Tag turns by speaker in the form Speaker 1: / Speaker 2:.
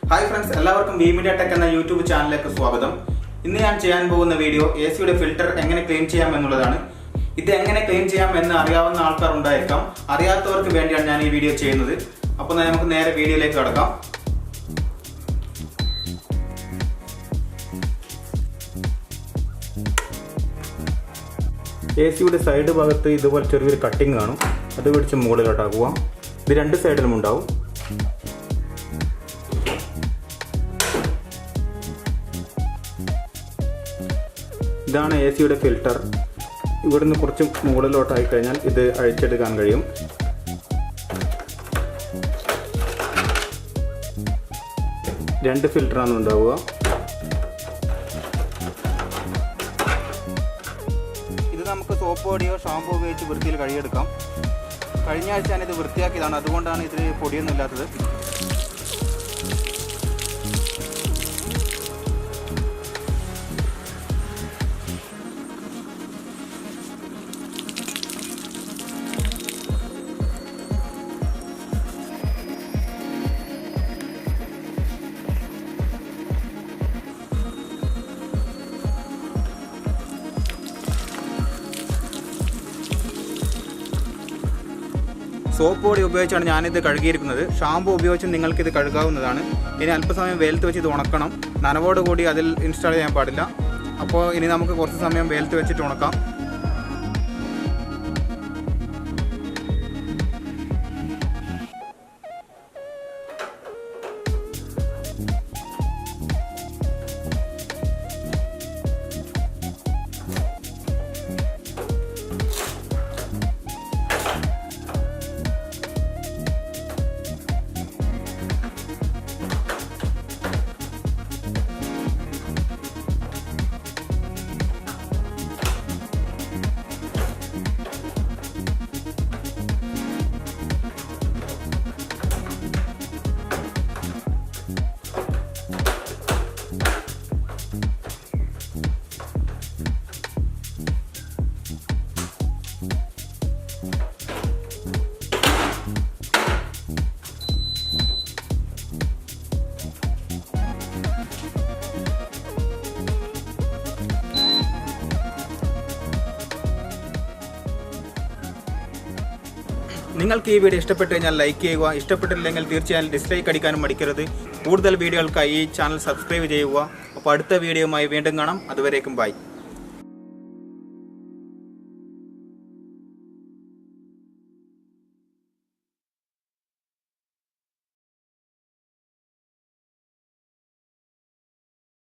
Speaker 1: Hi friends, എല്ലാവർക്കും Videocon എന്ന YouTube ചാനലിലേക്ക് സ്വാഗതം. ഇന്ന് ഞാൻ ചെയ്യാൻ പോകുന്ന വീഡിയോ എസിയുടെ ഫിൽറ്റർ എങ്ങനെ ക്ലീൻ ചെയ്യാം എന്നുള്ളതാണ്. ഇത് എങ്ങനെ ക്ലീൻ ചെയ്യാം എന്ന് അറിയാവുന്ന ആൾക്കാർ ഉണ്ടായിരിക്കാം. അറിയാത്തവർക്ക് വേണ്ടിയാണ് ഞാൻ ഈ വീഡിയോ ചെയ്യുന്നത്. അപ്പോൾ നമുക്ക് നേരെ വീഡിയോയിലേക്ക് കടക്കാം. എസിയുടെ സൈഡ് ഭാഗത്ത് ഇതുപോലെ ചെറിയൊരു കട്ടിങ് കാണും. അത് പിടിച്ച് മുകളിലോട്ടാക്കുക. ഇത് രണ്ട് സൈഡിലും ഉണ്ടാവും. ഇതാണ് എസിയുടെ ഫിൽറ്റർ. ഇവിടുന്ന് കുറച്ച് മുകളിലോട്ടായി കഴിഞ്ഞാൽ ഇത് അഴിച്ചെടുക്കാൻ കഴിയും. രണ്ട് ഫിൽറ്ററാണ് ഉണ്ടാവുക. ഇത് നമുക്ക് സോപ്പ് പൊടിയോ ഷാമ്പോ ഉപയോഗിച്ച് വൃത്തിയിൽ കഴുകിയെടുക്കാം. കഴിഞ്ഞ ആഴ്ച ഞാനിത് വൃത്തിയാക്കിയതാണ്, അതുകൊണ്ടാണ് ഇതിൽ പൊടിയൊന്നും ഇല്ലാത്തത്. സോപ്പ് പൊടി ഉപയോഗിച്ചാണ് ഞാനിത് കഴുകിയിരിക്കുന്നത്. ഷാമ്പു ഉപയോഗിച്ച് നിങ്ങൾക്കിത് കഴുകാവുന്നതാണ്. ഇനി അല്പസമയം വെയിലത്ത് വെച്ച് ഇത് ഉണക്കണം. നനവോട് കൂടി അതിൽ ഇൻസ്റ്റാൾ ചെയ്യാൻ പാടില്ല. അപ്പോൾ ഇനി നമുക്ക് കുറച്ച് സമയം വെയിലത്ത് വെച്ചിട്ട് ഉണക്കാം. നിങ്ങൾക്ക് ഈ വീഡിയോ ഇഷ്ടപ്പെട്ടു കഴിഞ്ഞാൽ ലൈക്ക് ചെയ്യുക. ഇഷ്ടപ്പെട്ടില്ലെങ്കിൽ തീർച്ചയായും ഡിസ്ലൈക്ക് അടിക്കാനും മടിക്കരുത്. കൂടുതൽ വീഡിയോകൾക്കായി ഈ ചാനൽ സബ്സ്ക്രൈബ് ചെയ്യുക. അപ്പോൾ അടുത്ത വീഡിയോയുമായി വീണ്ടും കാണാം. അതുവരേക്കും ബൈ.